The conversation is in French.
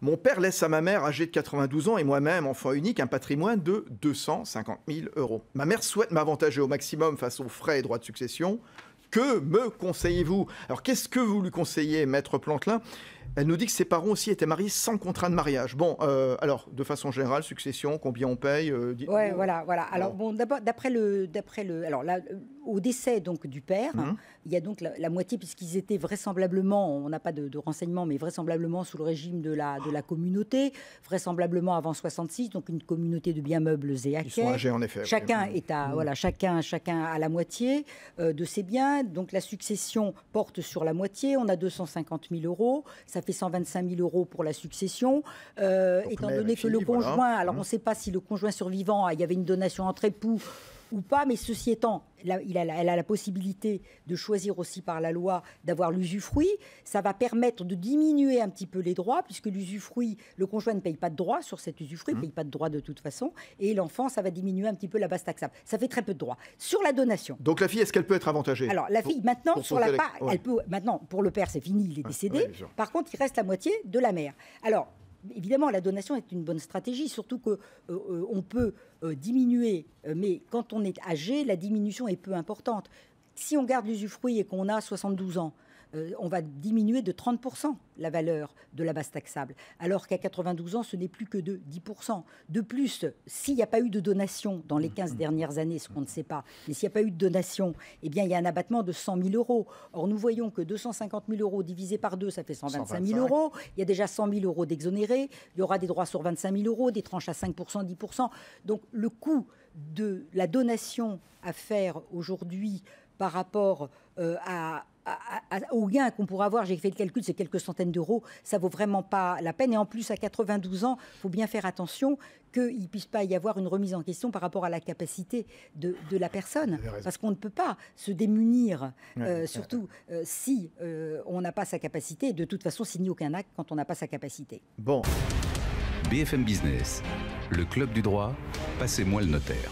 Mon père laisse à ma mère, âgée de 92 ans, et moi-même, enfant unique, un patrimoine de 250 000 euros. Ma mère souhaite m'avantager au maximum face aux frais et droits de succession. Que me conseillez-vous? Alors, qu'est-ce que vous lui conseillez, Maître Plantelin? Elle nous dit que ses parents aussi étaient mariés sans contrat de mariage. Bon, alors, de façon générale, succession, combien on paye Ouais, voilà. Alors, bon, d'abord, alors là, au décès donc du père, il y a donc la moitié, puisqu'ils étaient vraisemblablement, on n'a pas de renseignements, mais vraisemblablement sous le régime de la communauté, vraisemblablement avant 66, donc une communauté de biens meubles et acquets. Ils sont âgés, en effet. Chacun est à, voilà, chacun a la moitié de ses biens. Donc la succession porte sur la moitié. On a 250 000 euros. Ça fait 125 000 euros pour la succession. Étant donné que le conjoint, voilà. Alors on ne sait pas si le conjoint survivant, il y avait une donation entre époux ou pas, mais ceci étant, elle a la possibilité de choisir aussi par la loi d'avoir l'usufruit. Ça va permettre de diminuer un petit peu les droits, puisque l'usufruit, le conjoint ne paye pas de droits sur cet usufruit, ne paye pas de droits de toute façon, et l'enfant, ça va diminuer un petit peu la base taxable. Ça fait très peu de droits. Sur la donation. Donc la fille, est-ce qu'elle peut être avantagée? Alors la fille, maintenant, sur la part, elle peut, maintenant, pour le père, c'est fini, il est décédé. Par contre, il reste la moitié de la mère. Alors, évidemment, la donation est une bonne stratégie, surtout qu'on peut diminuer, mais quand on est âgé, la diminution est peu importante. Si on garde l'usufruit et qu'on a 72 ans, on va diminuer de 30% la valeur de la base taxable, alors qu'à 92 ans, ce n'est plus que de 10%. De plus, s'il n'y a pas eu de donation dans les 15 dernières années, ce qu'on ne sait pas, mais s'il n'y a pas eu de donation, eh bien, il y a un abattement de 100 000 euros. Or, nous voyons que 250 000 euros divisé par 2, ça fait 125 000 euros. Il y a déjà 100 000 euros d'exonérés. Il y aura des droits sur 25 000 euros, des tranches à 5%, 10%. Donc, le coût de la donation à faire aujourd'hui par rapport au gain qu'on pourra avoir, j'ai fait le calcul, c'est quelques centaines d'euros, ça vaut vraiment pas la peine. Et en plus, à 92 ans, il faut bien faire attention qu'il ne puisse pas y avoir une remise en question par rapport à la capacité de la personne. Parce qu'on ne peut pas se démunir, surtout si on n'a pas sa capacité. De toute façon, signer aucun acte quand on n'a pas sa capacité. Bon. BFM Business, le club du droit, passez-moi le notaire.